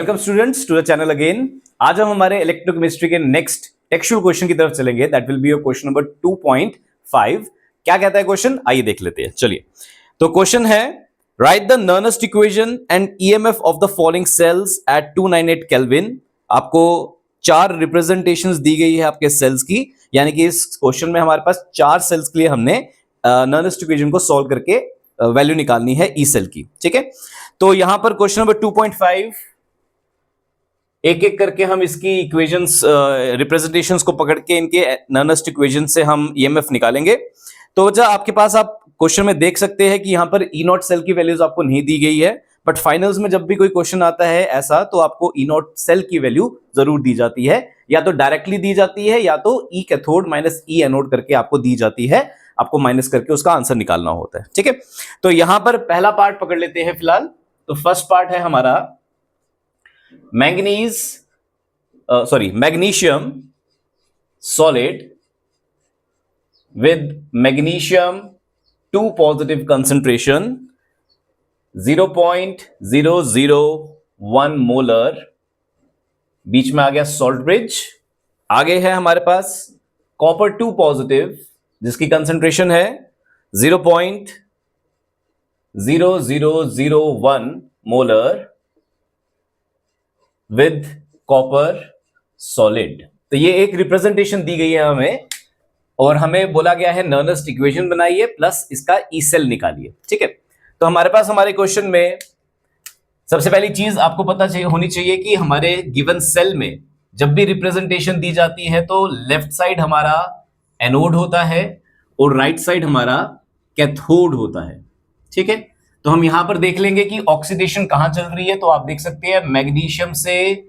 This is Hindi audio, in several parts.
Welcome students to the channel again. आज हम हमारे इलेक्ट्रोकेमिस्ट्री के नेक्स्ट टेक्सचुअल क्वेश्चन की तरफ चलेंगे। That will be your question number 2.5। क्या कहता है क्वेश्चन, आइए देख लेते हैं। चलिए, तो क्वेश्चन है write the Nernst equation and EMF of the following cells at 298 kelvin. आपको 4 रिप्रेजेंटेशंस दी गई है आपके सेल्स की, यानी कि इस क्वेश्चन में हमारे पास 4 सेल्स के लिए हमने नर्नस्ट इक्वेशन को सॉल्व करके वैल्यू निकालनी है ई सेल की। ठीक है, तो यहां पर क्वेश्चन नंबर 2.5 एक एक करके हम इसकी इक्वेशंस रिप्रेजेंटेशंस को पकड़ के इनके नर्नस्ट इक्वेशन से हम ईएमएफ निकालेंगे। तो जब आपके पास आप क्वेश्चन में देख सकते हैं कि यहां पर ई नॉट सेल की वैल्यूज आपको नहीं दी गई है, बट फाइनल्स में जब भी कोई क्वेश्चन आता है ऐसा, तो आपको ई नॉट सेल की वैल्यू जरूर दी जाती है, या तो डायरेक्टली दी जाती है या तो ई कैथोड माइनस ई एनोड करके आपको दी जाती है। आपको माइनस करके उसका आंसर निकालना होता है। ठीक है, तो यहां पर पहला पार्ट पकड़ लेते हैं फिलहाल। तो फर्स्ट पार्ट है हमारा magnesium solid with magnesium 2 positive concentration 0.001 molar, बीच में आ गया सॉल्ट ब्रिज। आगे है हमारे पास कॉपर 2 पॉजिटिव जिसकी कंसंट्रेशन है 0.0001 मोलर विद कॉपर सॉलिड। तो ये एक रिप्रेजेंटेशन दी गई है हमें, और हमें बोला गया है नर्नस्ट इक्वेशन बनाइए प्लस इसका ई सेल निकालिए। ठीक है, तो हमारे पास हमारे क्वेश्चन में सबसे पहली चीज आपको पता होनी चाहिए कि हमारे गिवन सेल में जब भी रिप्रेजेंटेशन दी जाती है तो लेफ्ट साइड हमारा एनोड होता है और राइट साइड हमारा कैथोड होता है। ठीक है, तो हम यहां पर देख लेंगे कि ऑक्सीडेशन कहां चल रही है। तो आप देख सकते हैं मैग्नीशियम से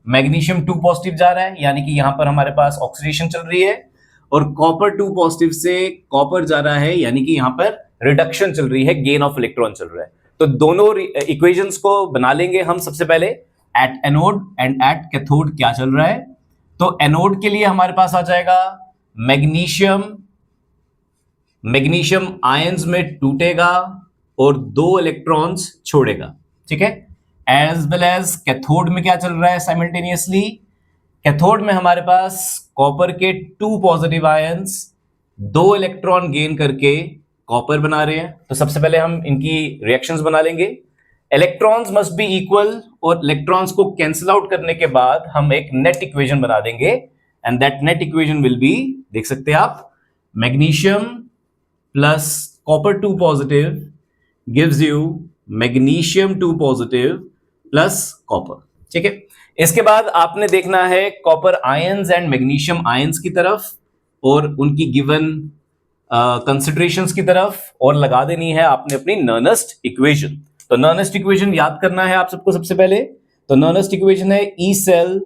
मैग्नीशियम 2 पॉजिटिव जा रहा है, यानी कि यहां पर हमारे पास ऑक्सीडेशन चल रही है, और कॉपर 2 पॉजिटिव से कॉपर जा रहा है, यानी कि यहां पर रिडक्शन चल रही है, गेन ऑफ इलेक्ट्रॉन चल रहा है। तो दोनों इक्वेशंस को बना लेंगे हम सबसे पहले। At anode and eight cathode क्या चल रहा है, तो एनोड के लिए हमारे पास आ जाएगा मैग्नीशियम आयंस में टूटेगा और 2 इलेक्ट्रॉन्स छोड़ेगा। ठीक है, एज वेल एज कैथोड में क्या चल रहा है साइमल्टेनियसली, कैथोड में हमारे पास कॉपर के 2 पॉजिटिव आयंस 2 इलेक्ट्रॉन गेन करके कॉपर बना रहे हैं। तो सबसे पहले हम इनकी रिएक्शंस बना लेंगे। इलेक्ट्रॉन्स मस्ट बी इक्वल, और इलेक्ट्रॉन्स को कैंसिल आउट करने के बाद हम एक नेट इक्वेशन बना देंगे, and that net equation will be, देख सकते हैं आप, magnesium plus copper 2 positive gives you magnesium 2 positive plus copper. ठीक है, इसके बाद आपने देखना है copper ions and magnesium ions की तरफ और उनकी गिवन कंसिडरेशंस की तरफ, और लगा देनी है आपने अपनी नर्नस्ट इक्वेशन। तो नर्नस्ट इक्वेशन याद करना है आप सबको सबसे पहले। तो नर्नस्ट इक्वेशन है E cell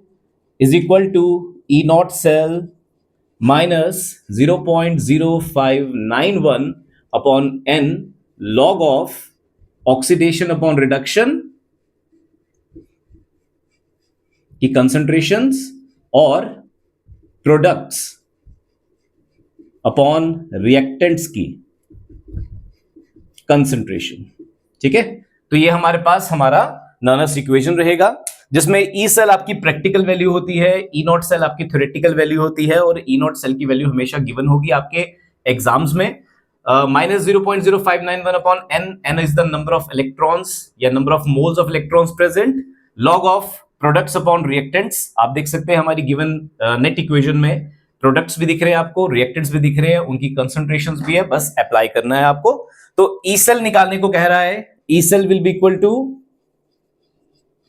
is equal to E naught cell minus 0.0591 upon N log of oxidation upon reduction की कंसंट्रेशंस और प्रोडक्ट्स अपॉन रिएक्टेंट्स की कंसंट्रेशन। ठीक है, तो ये हमारे पास हमारा नर्नस्ट इक्वेशन रहेगा, जिसमें ई सेल आपकी प्रैक्टिकल वैल्यू होती है, ई नॉट सेल आपकी थ्योरेटिकल वैल्यू होती है, और ई नॉट सेल की वैल्यू हमेशा गिवन होगी आपके एग्जाम्स में। Minus 0.0591 upon N, N is the number of electrons या number of moles of electrons present, log of products upon reactants. आप देख सकते हैं हमारी गिवन नेट इक्वेशन में प्रोडक्ट्स भी दिख रहे हैं आपको, रिएक्टेंट्स भी दिख रहे हैं, उनकी कंसंट्रेशंस भी है, बस अप्लाई करना है आपको। तो ई सेल निकालने को कह रहा है, E cell will be equal to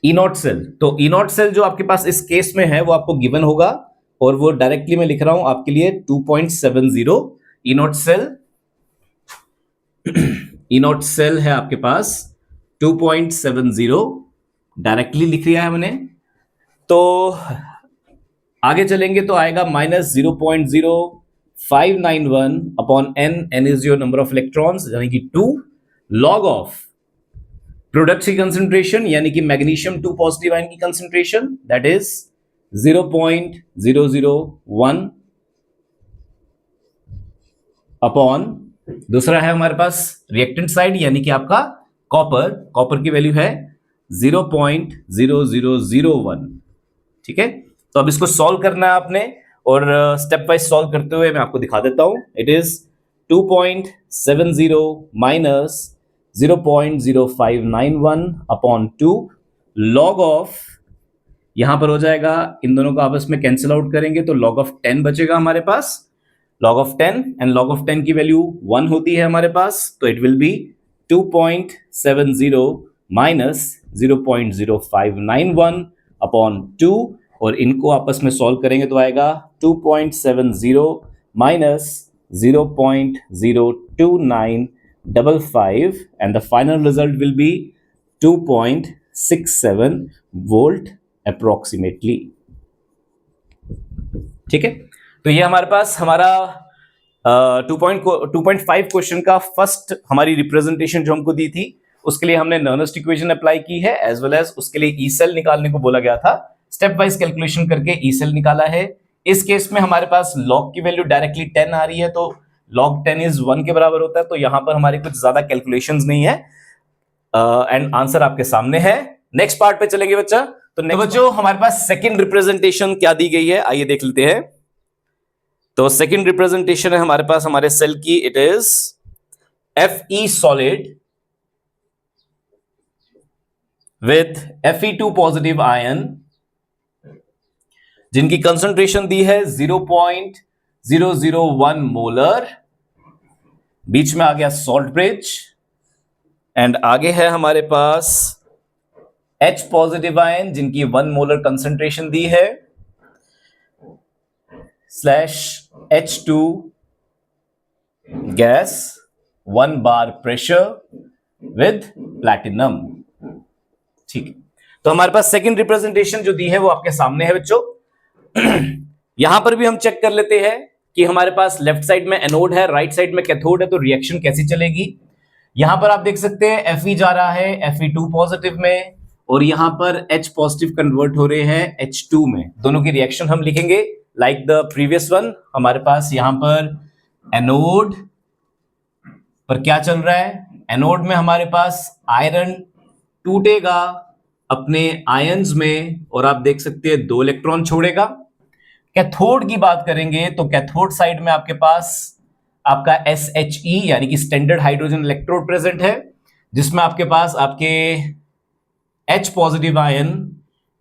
E naught cell. तो ई नॉट सेल जो आपके पास इस केस में है वो आपको गिवन होगा, और वो डायरेक्टली मैं लिख रहा हूं आपके लिए 2.70 E naught cell. E naught cell है आपके पास 2.70, डायरेक्टली लिख लिया है मैंने। तो आगे चलेंगे तो आएगा minus 0.0591 upon N, N is your number of electrons यानी कि 2, लॉग ऑफ प्रोडक्ट्स की कंसंट्रेशन यानी कि मैग्नीशियम 2 पॉजिटिव आयन की कंसंट्रेशन, दैट इज 0.001 अपॉन, दूसरा है हमारे पास रिएक्टेंट साइड यानी कि आपका कॉपर की वैल्यू है 0.0001। ठीक है, तो अब इसको सॉल्व करना है आपने, और स्टेप वाइज सॉल्व करते हुए मैं आपको दिखा देता हूं। It is 2.70 minus 0.0591 upon 2 log of, यहां पर हो जाएगा, इन दोनों को आपस में कैंसिल आउट करेंगे तो log ऑफ 10 बचेगा हमारे पास। log of 10 and log of 10 की वैल्यू 1 होती है हमारे पास, तो it will B 2.70 minus 0.0591 upon 2, और इनको आपस में सॉल्व करेंगे तो आएगा 2.70 minus 0.02955 and the final result will be 2.67 volt approximately. ठीक है, तो ये हमारे पास हमारा 2.5 क्वेश्चन का फर्स्ट हमारी रिप्रेजेंटेशन जो हमको दी थी, उसके लिए हमने नर्नस्ट इक्वेशन अप्लाई की है, एज वेल एज उसके लिए ई सेल निकालने को बोला गया था। स्टेप वाइज कैलकुलेशन करके ई सेल निकाला है। इस केस में हमारे पास लॉग की वैल्यू डायरेक्टली 10 आ रही है, तो log 10 इज 1 के बराबर होता है, तो यहां पर हमारे कुछ ज्यादा कैलकुलेशंस नहीं है, एंड आंसर आपके सामने है। नेक्स्ट पार्ट पे चलेंगे बच्चा। तो बच्चों हमारे पास सेकंड रिप्रेजेंटेशन क्या दी गई है, आइए देख लेते हैं। तो सेकंड रिप्रेजेंटेशन है हमारे पास हमारे सेल की, it is Fe solid with Fe2 positive ion, जिनकी कंसंट्रेशन दी है 0.001 मोलर, बीच में आ गया सॉल्ट ब्रिज, एंड आगे है हमारे पास H पॉजिटिव आयन जिनकी 1 मोलर कंसंट्रेशन दी है, slash H2 gas 1 bar pressure with platinum. ठीक है, तो हमारे पास सेकंड रिप्रेजेंटेशन जो दी है वो आपके सामने है बच्चों। यहां पर भी हम चेक कर लेते हैं कि हमारे पास लेफ्ट साइड में एनोड है, राइट साइड में कैथोड है, तो रिएक्शन कैसी चलेगी। यहां पर आप देख सकते हैं Fe जा रहा है Fe2 पॉजिटिव में, और यहां पर H पॉजिटिव कन्वर्ट हो रहे हैं H2 में। दोनों की रिएक्शन हम लिखेंगे लाइक द प्रीवियस वन। हमारे पास यहां पर एनोड पर क्या चल रहा है, एनोड में हमारे पास आयरन टूटेगा अपने आयंस में, और आप देख सकते हैं 2 इलेक्ट्रॉन छोड़ेगा। कैथोड की बात करेंगे तो कैथोड साइड में आपके पास आपका SHE यानी कि स्टैंडर्ड हाइड्रोजन इलेक्ट्रोड प्रेजेंट है, जिसमें आपके पास आपके H positive ion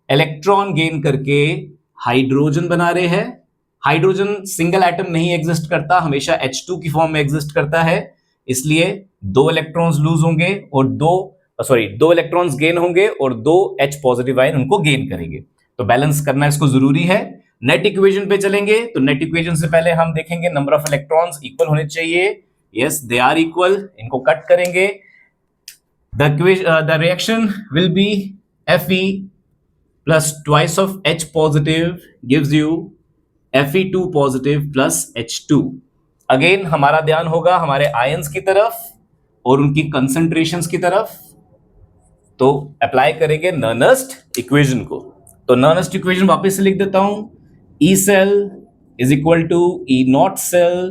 electron gain करके हाइड्रोजन बना रहे हैं। हाइड्रोजन सिंगल एटम नहीं एग्जिस्ट करता, हमेशा H2 की फॉर्म में एग्जिस्ट करता है, इसलिए 2 इलेक्ट्रॉन्स लूज होंगे और 2 इलेक्ट्रॉन्स गेन होंगे और 2 H पॉजिटिव आयन उनको गेन करेंगे। तो बैलेंस करना इसको जरूरी है। नेट इक्वेशन पे चलेंगे, तो नेट इक्वेशन से पहले हम देखेंगे नंबर ऑफ इलेक्ट्रॉन्स इक्वल होने चाहिए। Yes, they are equal. इनको कट करेंगे, the reaction will be Fe plus twice of H positive gives you Fe2 positive plus H2। Again हमारा ध्यान होगा हमारे आयंस की तरफ और उनकी कंसंट्रेशंस की तरफ, तो अप्लाई करेंगे नर्नस्ट इक्वेशन को। तो नर्नस्ट इक्वेशन वापस से लिख देता हूं, E cell is equal to E naught cell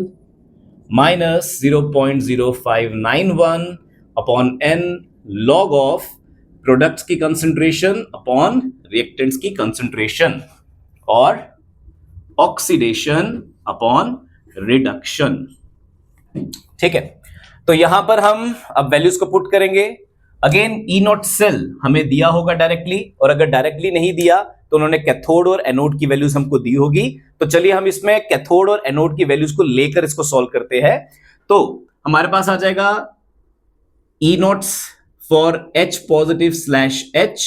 minus 0.0591 upon N log of products की concentration upon reactants की concentration, और oxidation upon reduction। ठीक है, तो यहां पर हम अब वैल्यूज को पुट करेंगे। अगेन E नॉट सेल हमें दिया होगा डायरेक्टली, और अगर डायरेक्टली नहीं दिया तो उन्होंने कैथोड और एनोड की वैल्यूज हमको दी होगी। तो चलिए हम इसमें कैथोड और एनोड की वैल्यूज को लेकर इसको सॉल्व करते हैं। तो हमारे पास आ जाएगा E naughts for H positive slash H,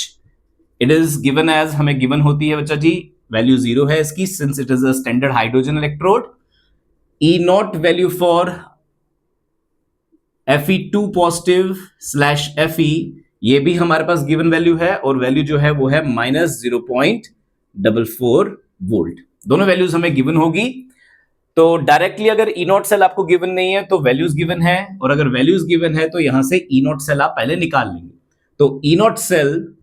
it is given as, हमें गिवन होती है बच्चा जी, वैल्यू 0 है इसकी, since it is a standard hydrogen electrode. E naught value for Fe2 positive slash Fe, ये भी हमारे पास गिवन वैल्यू है, और वैल्यू जो है वो है -0.44 वोल्ट। दोनों वैल्यूज हमें गिवन होगी। तो डायरेक्टली अगर E नॉट सेल आपको गिवन नहीं है तो वैल्यूज गिवन है, और अगर वैल्यूज गिवन है तो यहां से E नॉट सेल आप पहले निकाल लेंगे। तो E naught cell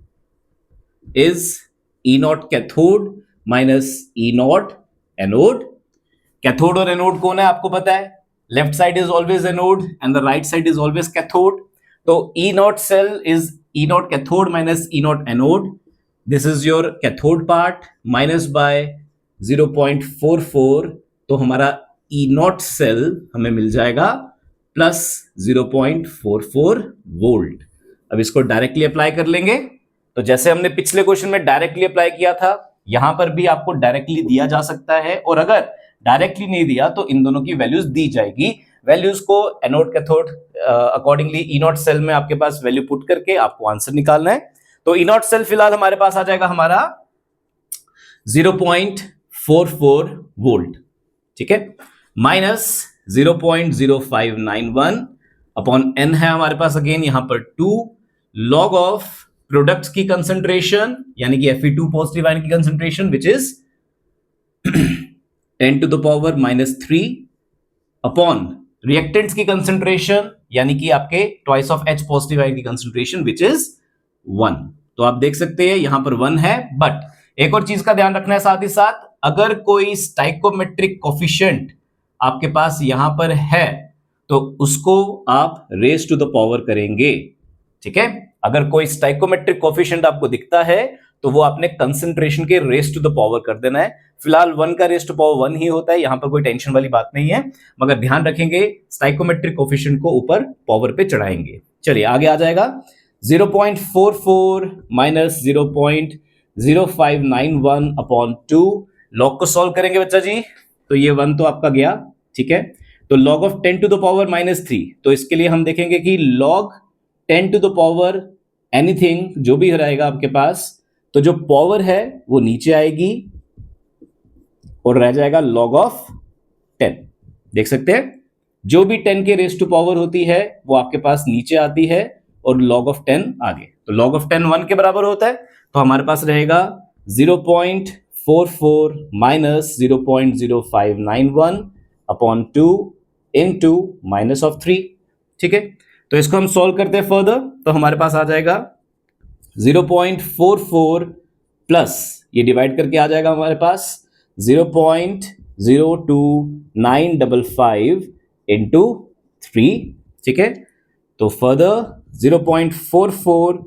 is E naught cathode minus E naught anode. Cathode और एनोड कौन है आपको पता है, left side is always anode and the right side is always cathode. तो E naught cell is E naught cathode minus E naught anode, this is your cathode part, minus by 0.44, तो हमारा ई नॉट सेल हमें मिल जाएगा प्लस 0.44 वोल्ट। अब इसको डायरेक्टली अप्लाई कर लेंगे, तो जैसे हमने पिछले क्वेश्चन में डायरेक्टली अप्लाई किया था, यहां पर भी आपको डायरेक्टली दिया जा सकता है, और अगर डायरेक्टली नहीं दिया तो इन दोनों की वैल्यूज दी जाएगी। वैल्यूज को anode cathode accordingly E naught cell में आपके पास वैल्यू पुट करके आपको आंसर निकालना है। तो ई नॉट सेल फिलहाल हमारे पास आ जाएगा हमारा 0.44 वोल्ट, ठीक है, माइनस 0.0591 अपॉन एन है हमारे पास अगेन यहां पर 2 लॉग ऑफ प्रोडक्ट्स की कंसंट्रेशन यानी कि Fe2 पॉजिटिव आयन की concentration which is 10 to the power -3 upon reactants की कंसंट्रेशन यानी कि आपके twice of H positive ion की कंसंट्रेशन विच इज 1। तो आप देख सकते हैं यहां पर 1 है, बट एक और चीज का ध्यान रखना है साथ ही साथ, अगर कोई स्टाइकोमेट्रिक कोफिशिएंट आपके पास यहां पर है तो उसको आप रेज टू द पावर करेंगे, ठीक है। अगर कोई स्टाइकोमेट्रिक कोफिशिएंट आपको दिखता है तो वो आपने कंसंट्रेशन के रेज टू द पावर कर देना है। फिलहाल 1 का रेज टू पावर 1 ही होता है, यहां पर कोई टेंशन वाली बात नहीं है, मगर ध्यान रखेंगे स्टाइकोमेट्रिक कोफिशिएंट को ऊपर पावर पे चढ़ाएंगे। चलिए आगे आ जाएगा 0.44 माइनस 0.0591 अपॉन 2, लॉग को सॉल्व करेंगे बच्चा जी, तो ये 1 तो आपका गया, ठीक है। तो log of 10 to the power -3, तो इसके लिए हम देखेंगे कि log 10 to the power anything जो भी रहेगा आपके पास, तो जो पावर है वो नीचे आएगी और रह जाएगा log ऑफ 10। देख सकते हैं जो भी 10 के रेज टू पावर होती है वो आपके पास नीचे आती है और log ऑफ 10 आगे, तो log ऑफ 10 1 के बराबर होता है, तो हमारे पास रहेगा 0.44 minus 0.0591 upon 2 into minus of 3, ठीक है। तो इसको हम सॉल्व करते हैं फर्दर, तो हमारे पास आ जाएगा 0.44 प्लस ये डिवाइड करके आ जाएगा हमारे पास 0.02955 इंटू 3, ठीक है। तो फर्दर 0.44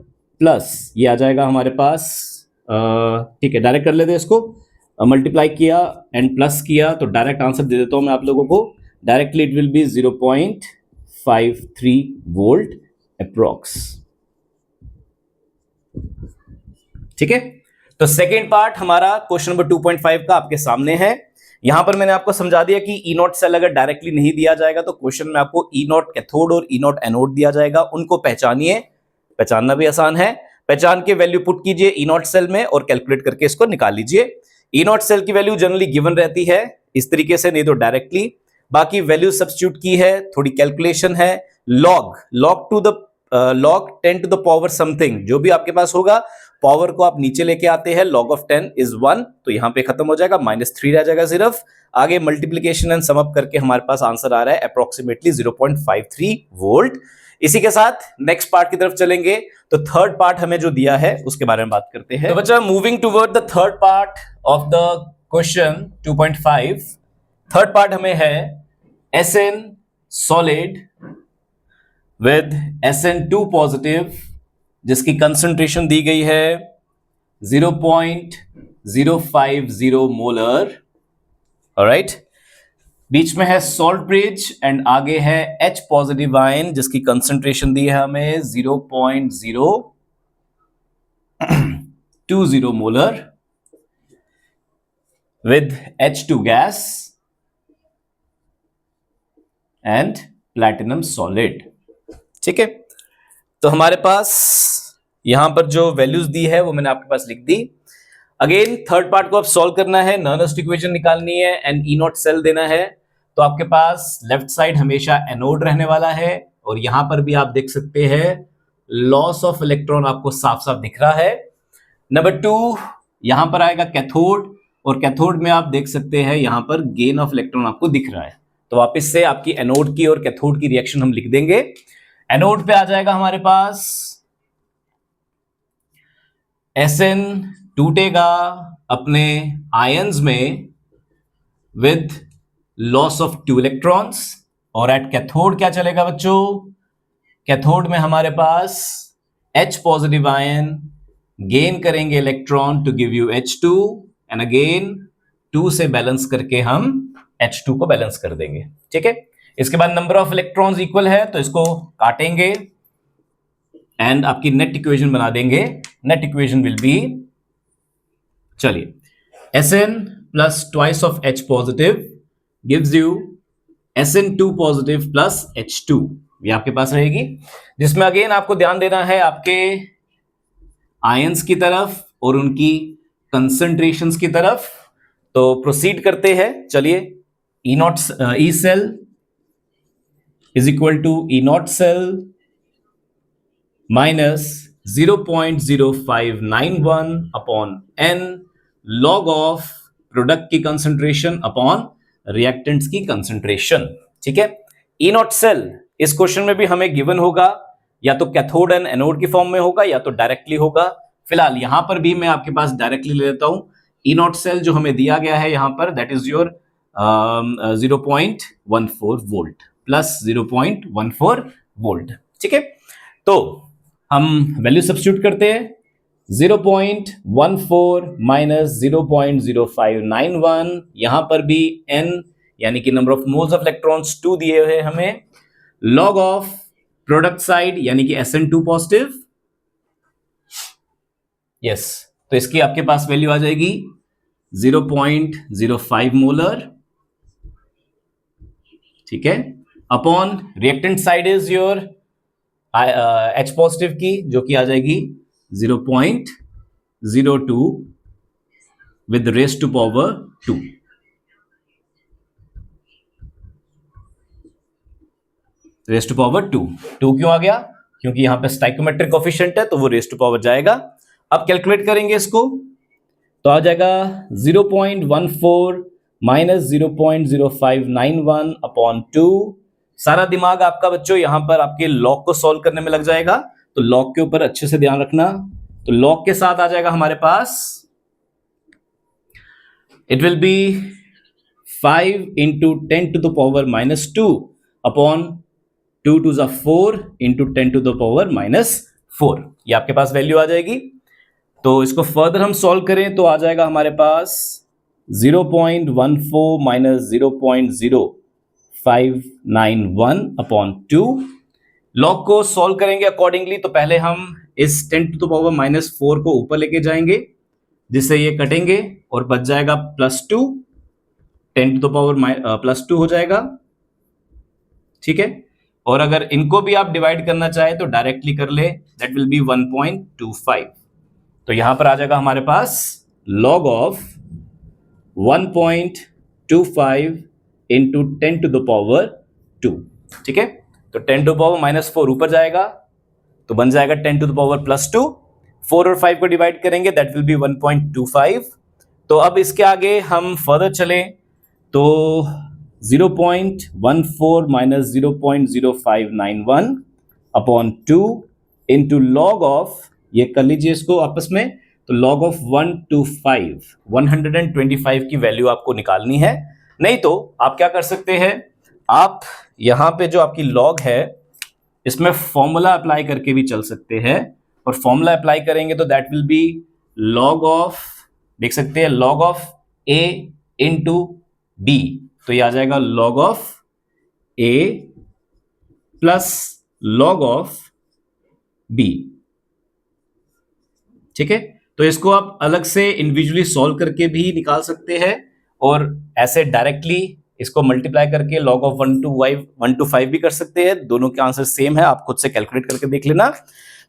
प्लस ये आ जाएगा हमारे पास, ठीक है, डायरेक्ट कर लेते हैं इसको, मल्टीप्लाई किया एंड प्लस किया तो डायरेक्ट आंसर दे देता हूं मैं आप लोगों को, directly it will B 0.53 volt approx, ठीक है। तो सेकेंड पार्ट हमारा क्वेश्चन नंबर 2.5 का आपके सामने है। यहां पर मैंने आपको समझा दिया कि ई नॉट सेल अगर डायरेक्टली नहीं दिया जाएगा तो क्वेश्चन में आपको ई नॉट कैथोड और ई नॉट एनोड दिया जाएगा, उनको पहचानिए, पहचानना भी आसान है, पहचान के वैल्यू पुट कीजिए ई नॉट सेल में और कैलकुलेट करके इसको निकाल लीजिए। ई नॉट सेल की वैल्यू जनरली गिवन रहती है इस तरीके से, नहीं तो डायरेक्टली, बाकी वैल्यू सब्स्टिट्यूट की है, थोड़ी कैलकुलेशन है, log 10 to the power something जो भी आपके पास होगा, पावर को आप नीचे लेके आते हैं, log ऑफ 10 इज 1, तो यहां पे खत्म हो जाएगा, -3 रह जाएगा सिर्फ, आगे मल्टीप्लीकेशन एंड सम अप करके हमारे पास आंसर आ रहा है अप्रोक्सीमेटली 0.53 वोल्ट। इसी के साथ नेक्स्ट पार्ट की तरफ चलेंगे, तो थर्ड पार्ट हमें जो दिया है उसके बारे में बात करते हैं। तो बच्चा moving toward the third part of the question 2.5, third part हमें है Sn solid with Sn2 positive जिसकी कंसंट्रेशन दी गई है 0.050 मोलर, ऑलराइट, बीच में है सॉल्ट ब्रिज एंड आगे है H पॉजिटिव आयन जिसकी कंसंट्रेशन दी है हमें 0.020 molar with H2 gas and platinum solid, ठीक है। तो हमारे पास यहां पर जो वैल्यूज दी है वो मैंने आपके पास लिख दी। अगेन थर्ड पार्ट को अब सॉल्व करना है, नर्नस्ट इक्वेशन निकालनी है एंड ई नॉट सेल देना है, तो आपके पास लेफ्ट साइड हमेशा एनोड रहने वाला है और यहां पर भी आप देख सकते हैं लॉस ऑफ इलेक्ट्रॉन आपको साफ साफ दिख रहा है। नंबर 2 यहां पर आएगा कैथोड और कैथोड में आप देख सकते हैं यहां पर गेन ऑफ इलेक्ट्रॉन आपको दिख रहा है, तो वापस से आपकी एनोड की और कैथोड की रिएक्शन हम लिख देंगे। एनोड पे आ जाएगा हमारे पास Sn टूटेगा अपने आयंस में विद लॉस ऑफ 2 इलेक्ट्रॉन्स और एट कैथोड क्या चलेगा बच्चों, कैथोड में हमारे पास H पॉजिटिव आयन गेन करेंगे electron to give you H2 and again 2 से बैलेंस करके हम H2 को बैलेंस कर देंगे। ठीक है, इसके बाद नंबर ऑफ इलेक्ट्रॉन्स इक्वल है तो इसको काटेंगे एंड आपकी नेट इक्वेशन बना देंगे। नेट इक्वेशन विल बी, चलिए, Sn plus twice of H positive gives you Sn2 positive plus H2, ये आपके पास रहेगी, जिसमें अगेन आपको ध्यान देना है आपके आयंस की तरफ और उनकी कंसंट्रेशंस की तरफ। तो प्रोसीड करते हैं, चलिए। E naught E cell is equal to E naught cell minus 0.0591 upon n log of product की कंसंट्रेशन अपॉन रिएक्टेंट्स की कंसंट्रेशन। ठीक है, ई नॉट सेल इस क्वेश्चन में भी हमें गिवन होगा, या तो कैथोड एंड एनोड की फॉर्म में होगा या तो डायरेक्टली होगा। फिलहाल यहां पर भी मैं आपके पास डायरेक्टली ले लेता हूं। ई नॉट सेल जो हमें दिया गया है यहां पर, that is your 0.14 volt plus 0.14 volt. ठीक है, तो हम वैल्यू सब्स्टिट्यूट करते हैं। 0.14 माइनस 0.0591, यहां पर भी n यानी कि number of moles of electrons 2 दिए हुए हमें, लॉग ऑफ प्रोडक्ट साइड यानी कि Sn2 पॉजिटिव, यस, तो इसकी आपके पास वैल्यू आ जाएगी 0.05 मोलर। ठीक है, upon reactant side is your H positive की, जो कि आ जाएगी 0.02 with raise to power 2। Raise to power 2 क्यों आ गया? क्योंकि यहां पे स्टाइकोमेट्रिक कोफिशिएंट है तो वो रेस टू पावर जाएगा। अब कैलकुलेट करेंगे इसको तो आ जाएगा 0.14 माइनस 0.0591 अपॉन 2। सारा दिमाग आपका बच्चों यहां पर आपके लॉग को सॉल्व करने में लग जाएगा, तो लॉग के ऊपर अच्छे से ध्यान रखना। तो लॉग के साथ आ जाएगा हमारे पास, it will be 5 into 10 to the power minus 2 upon 2 to the 4 into 10 to the power minus 4, ये आपके पास वैल्यू आ जाएगी। तो इसको फर्दर हम सॉल्व करें तो आ जाएगा हमारे पास 0.14 माइनस 0.0591 अपॉन 2। लॉग को सॉल्व करेंगे अकॉर्डिंगली, तो पहले हम इस 10 टू द पावर माइनस 4 को ऊपर लेके जाएंगे, जिससे ये कटेंगे और बच जाएगा +2, 10 टू द पावर +2 हो जाएगा। ठीक है, और अगर इनको भी आप डिवाइड करना चाहे तो डायरेक्टली कर ले, दैट विल बी 1.25। तो यहां पर आ जाएगा हमारे पास log of 1.25 into 10 to the power 2। ठीक है, तो 10 टू पावर -4 ऊपर जाएगा तो बन जाएगा 10 टू द पावर +2। 4 और 5 को डिवाइड करेंगे, दैट विल बी 1.25। तो अब इसके आगे हम फर्दर चलें तो 0.14 minus 0.0591 upon 2 into log of, ये कर लीजिए इसको आपस में, तो लॉग ऑफ 125 की वैल्यू आपको निकालनी है। नहीं तो आप क्या कर सकते हैं, आप यहां पे जो आपकी लॉग है इसमें फॉर्मूला अप्लाई करके भी चल सकते हैं, और फॉर्मूला अप्लाई करेंगे तो that will be log of, देख सकते हैं, log of a into B, तो ये आ जाएगा log of a plus log of b। ठीक है, तो इसको आप अलग से इंडिविजुअली सॉल्व करके भी निकाल सकते हैं, और ऐसे डायरेक्टली इसको मल्टीप्लाई करके लॉग ऑफ 1 to 5 भी कर सकते हैं। दोनों के आंसर सेम है, आप खुद से कैलकुलेट करके देख लेना।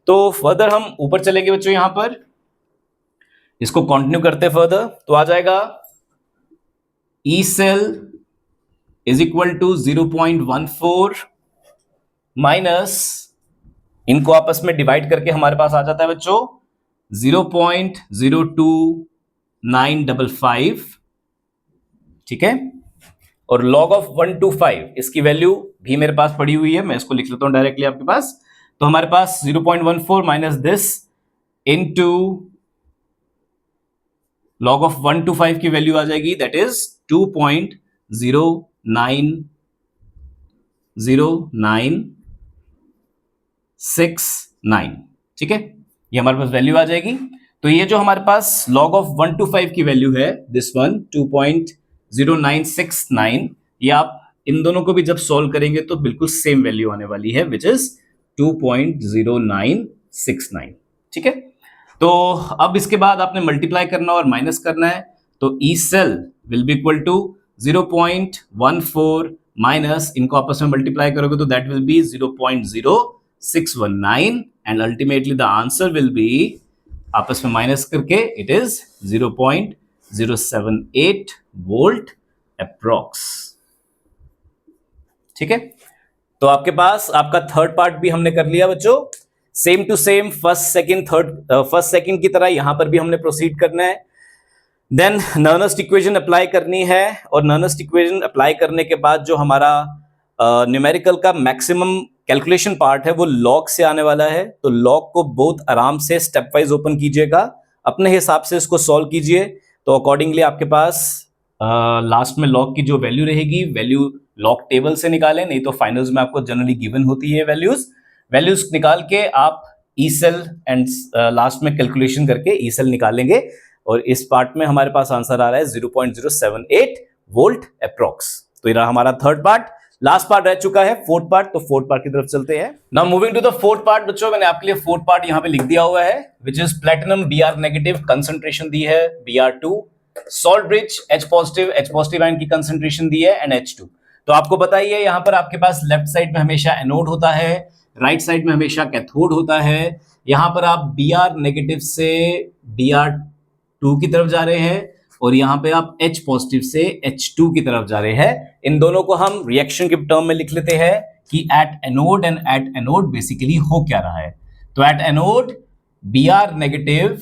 तो फर्दर हम ऊपर चलेंगे बच्चों, यहां पर इसको कंटिन्यू करते फर्दर, तो आ जाएगा E cell is equal to 0.14 minus, इनको आपस में डिवाइड करके हमारे पास आ जाता है बच्चों 0.02955। ठीक है, और लॉग ऑफ 125 इसकी वैल्यू भी मेरे पास पड़ी हुई है, मैं इसको लिख लेता हूं डायरेक्टली आपके पास। तो हमारे पास 0.14 minus this into log of 125 की वैल्यू आ जाएगी, दैट इज 2.0969। ठीक है, ये हमारे पास वैल्यू आ जाएगी। तो ये जो हमारे पास log ऑफ 1 to 5 की वैल्यू है, दिस वन 2.0969, ये आप इन दोनों को भी जब सॉल्व करेंगे तो बिल्कुल सेम वैल्यू आने वाली है, विच इज 2.0969। ठीक है, तो अब इसके बाद आपने मल्टीप्लाई करना और माइनस करना है, तो E cell will be equal to 0.14 minus, इनको आपस में मल्टीप्लाई करोगे तो that will be 0.0619 and ultimately the answer will be, आपस में माइनस करके इट इज 0.078 वोल्ट अप्रॉक्स। ठीक है, तो आपके पास आपका थर्ड पार्ट भी हमने कर लिया बच्चों, same to same first second की तरह यहां पर भी हमने प्रोसीड करना है। देन नर्नस्ट इक्वेशन अप्लाई करनी है, और नर्नस्ट इक्वेशन अप्लाई करने के बाद जो हमारा न्यूमेरिकल का मैक्सिमम कैलकुलेशन पार्ट है वो लॉग से आने वाला है। तो लॉग को बहुत आराम से स्टेप वाइज ओपन कीजिएगा, अपने हिसाब से इसको सॉल्व कीजिए। तो अकॉर्डिंगली आपके पास लास्ट में लॉग की जो वैल्यू रहेगी, वैल्यू लॉग टेबल से निकालें, नहीं तो फाइनल्स में आपको जनरली गिवन होती है वैल्यूज निकाल के आप ई सेल एंड लास्ट में कैलकुलेशन करके ई सेल निकालेंगे, और इस पार्ट में हमारे पास आंसर आ रहा है 0.078 वोल्ट अप्रॉक्स। तो ये रहा हमारा थर्ड पार्ट। लास्ट पार्ट रह चुका है फोर्थ पार्ट, तो फोर्थ पार्ट की तरफ चलते हैं। Now moving to the fourth part बच्चों, मैंने आपके लिए फोर्थ पार्ट यहां पे लिख दिया हुआ है, which is platinum Br negative, concentration दी है Br2, salt bridge H positive ion की कंसंट्रेशन दी है एंड H2। तो आपको बताइए यहां पर आपके पास लेफ्ट साइड में हमेशा एनोड होता है, राइट साइड में हमेशा कैथोड होता है। यहां पर आप Br नेगेटिव से Br2 की तरफ जा रहे हैं, और यहां पे आप H पॉजिटिव से H2 की तरफ जा रहे हैं। इन दोनों को हम रिएक्शन के टर्म में लिख लेते हैं कि at anode and at anode basically हो क्या रहा है। तो एट एनोड Br नेगेटिव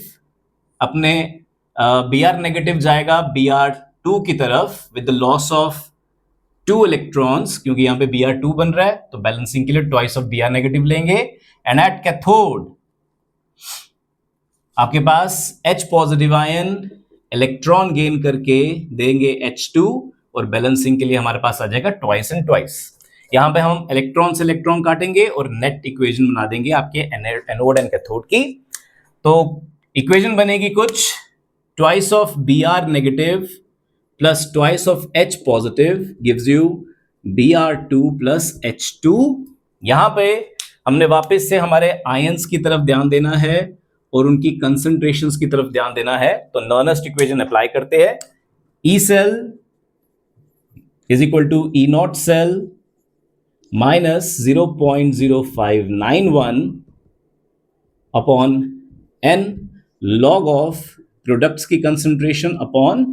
अपने Br नेगेटिव जाएगा Br2 की तरफ with the loss of 2 electrons, क्योंकि यहां पे Br2 बन रहा है तो बैलेंसिंग के लिए ट्वाइस ऑफ Br नेगेटिव लेंगे। एंड एट कैथोड आपके पास H positive ion electron gain करके देंगे H2, और बैलेंसिंग के लिए हमारे पास आ जाएगा ट्वाइस एंड ट्वाइस। यहां पे हम इलेक्ट्रॉन से इलेक्ट्रॉन काटेंगे और नेट इक्वेशन बना देंगे आपके एनोड एंड कैथोड की। तो इक्वेशन बनेगी कुछ, twice of Br negative plus twice of H positive gives you Br2 plus H2। यहां पे हमने वापस से हमारे आयंस की तरफ ध्यान देना है और उनकी कंसंट्रेशंस की तरफ ध्यान देना है। तो नर्नस्ट इक्वेशन अप्लाई करते हैं, E cell is equal to E naught cell minus 0.0591 upon N log of products की concentration upon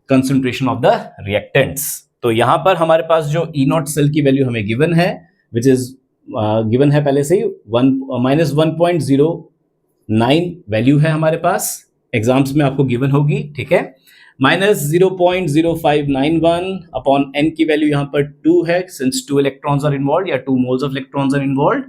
concentration of the reactants. तो यहां पर हमारे पास जो ई नॉट सेल की वैल्यू हमें गिवन है, विच इज गिवन है पहले से ही, -1.09 वैल्यू है हमारे पास, एग्जाम्स में आपको गिवन होगी। ठीक है, -0.0591 अपॉन एन की वैल्यू यहां पर 2 है, सिंस 2 इलेक्ट्रॉन्स आर इन्वॉल्व या 2 moles of electrons are involve,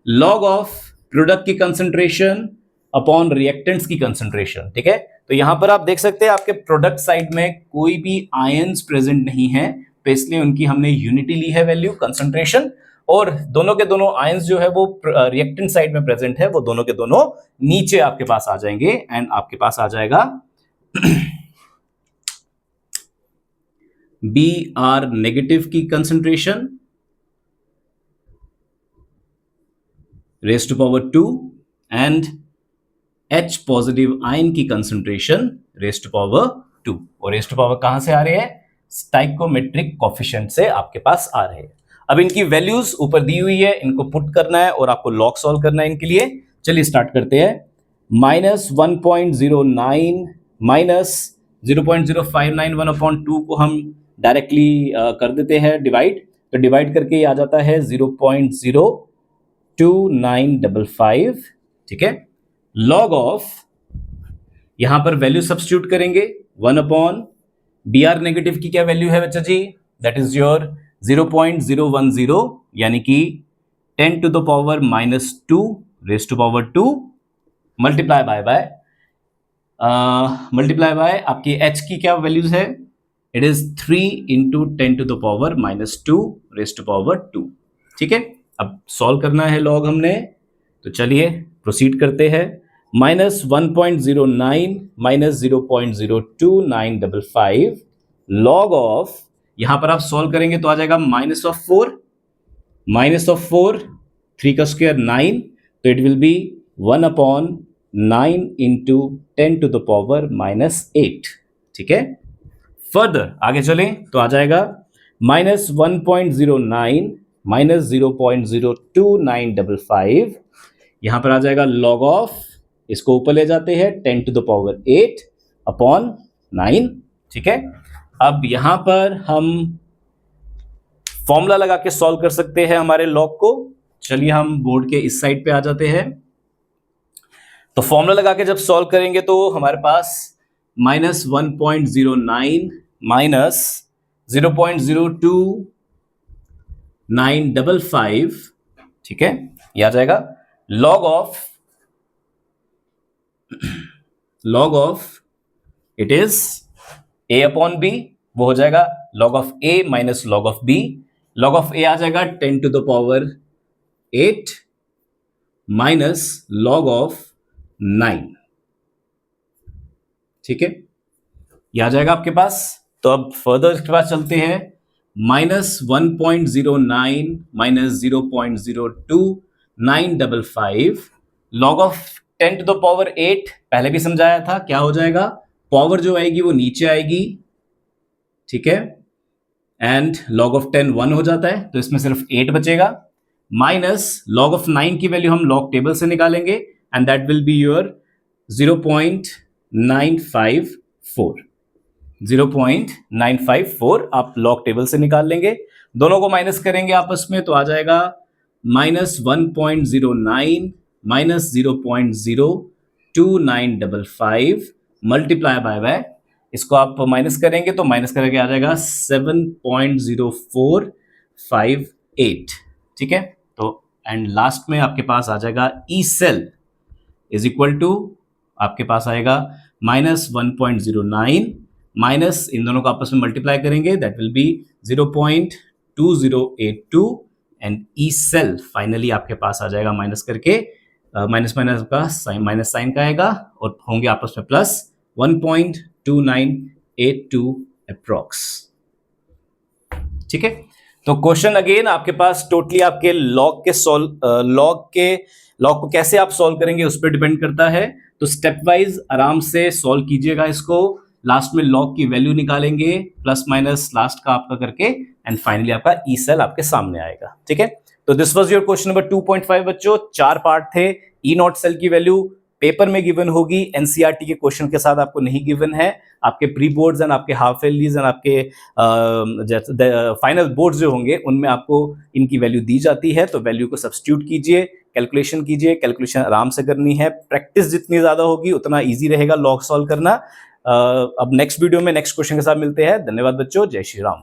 log of product की कंसंट्रेशन अपॉन रिएक्टेंट्स की कंसंट्रेशन। ठीक है, तो यहां पर आप देख सकते हैं आपके प्रोडक्ट साइड में कोई भी आयंस प्रेजेंट नहीं है, तो इसलिए उनकी हमने यूनिटी ली है वैल्यू कंसंट्रेशन, और दोनों के दोनों आयंस जो है वो रिएक्टेंट साइड में प्रेजेंट है, वो दोनों के दोनों नीचे आपके पास आ जाएंगे, एंड आपके पास आ जाएगा Br नेगेटिव की concentration raise to power 2 and H positive ion की कंसंट्रेशन रेज़ टू पावर 2। और रेज़ टू पावर कहां से आ रहे हैं? स्टाइकोमेट्रिक कोफिशिएंट से आपके पास आ रहे हैं। अब इनकी वैल्यूज ऊपर दी हुई है, इनको पुट करना है और आपको लॉग सॉल्व करना है इनके लिए। चलिए स्टार्ट करते हैं। -1.09 माइनस 0.0591 अपॉन 2 को हम डायरेक्टली कर देते हैं डिवाइड, तो डिवाइड करके ये आ जाता है 0.02955। ठीक है, लॉग ऑफ, यहां पर वैल्यू सब्स्टिट्यूट करेंगे, 1 अपॉन Br नेगेटिव की क्या वैल्यू है बच्चा जी? दैट इज योर 0.010, यानी कि 10 to the power -2 raised to power 2 multiply by आपकी H की क्या वैल्यूज है? It is 3 into 10 to the power -2 raised to power 2। ठीक है, अब सॉल्व करना है लॉग हमने, तो चलिए प्रोसीड करते हैं। -1.09 माइनस 0.02955 लॉग ऑफ, यहां पर आप सॉल्व करेंगे तो आ जाएगा -4 3 का स्क्वायर 9, तो इट विल बी 1/9 इंटू 10⁻⁻8। ठीक है, फर्दर आगे चलें तो आ जाएगा -1.09 माइनस 0.02955, यहां पर आ जाएगा लॉग ऑफ, इसको ऊपर ले जाते हैं 10⁻8/9। ठीक है, अब यहां पर हम फॉर्मूला लगा के सॉल्व कर सकते हैं हमारे लॉग को। चलिए हम बोर्ड के इस साइड पे आ जाते हैं। तो फॉर्मूला लगा के जब सॉल्व करेंगे तो हमारे पास -1.09 माइनस 0.02955, ठीक है, यह आ जाएगा log of it is a/b, वो हो जाएगा log of a minus log of b। log of a आ जाएगा 10⁻8 माइनस log ऑफ 9। ठीक है, यह आ जाएगा आपके पास। तो अब फर्दर इसके पास चलते हैं। -1.09 माइनस 0.02955 log ऑफ 10⁻8, पहले भी समझाया था क्या हो जाएगा, पावर जो आएगी वो नीचे आएगी। ठीक है, एंड log ऑफ 10 1 हो जाता है, तो इसमें सिर्फ 8 बचेगा। माइनस log ऑफ 9 की वैल्यू हम लॉग टेबल से निकालेंगे and that will be your 0.954 आप लॉग टेबल से निकाल लेंगे। दोनों को माइनस करेंगे आपस में तो आ जाएगा -1.09 माइनस 0.02955 मल्टीप्लाई बाय इसको आप माइनस करेंगे तो माइनस करके आ जाएगा 7.0458। ठीक है, तो एंड लास्ट में आपके पास आ जाएगा E cell is equal to, आपके पास आएगा -1.09 माइनस, इन दोनों को आपस में मल्टीप्लाई करेंगे that will be 0.2082 and E cell finally आपके पास आ जाएगा माइनस करके, माइनस माइनस का साइन, माइनस साइन का आएगा और होंगे आपस में प्लस 1.2982 अप्रॉक्स। ठीक है, तो क्वेश्चन अगेन आपके पास टोटली आपके लॉग को कैसे आप सॉल्व करेंगे उस पर डिपेंड करता है। तो स्टेप वाइज आराम से सॉल्व कीजिएगा इसको, लास्ट में लॉग की वैल्यू निकालेंगे प्लस माइनस लास्ट का आपका करके एंड फाइनली आपका ई सेल आपके सामने आएगा। ठीक है, तो this was your question number 2.5 बच्चों। 4 पार्ट थे। ई नॉट सेल की वैल्यू पेपर में गिवन होगी, एनसीईआरटी के क्वेश्चन के साथ आपको नहीं गिवन है। आपके प्री बोर्ड्स एंड आपके हाफ ईयरलीज एंड आपके फाइनल बोर्ड्स जो होंगे उनमें आपको इनकी वैल्यू दी जाती है। तो वैल्यू को सब्स्टिट्यूट कीजिए, कैलकुलेशन कीजिए, कैलकुलेशन आराम से करनी है। प्रैक्टिस जितनी ज्यादा होगी उतना ईजी रहेगा लॉग सॉल्व करना। अब नेक्स्ट वीडियो में नेक्स्ट क्वेश्चन के साथ मिलते हैं। धन्यवाद बच्चों, जय श्री राम।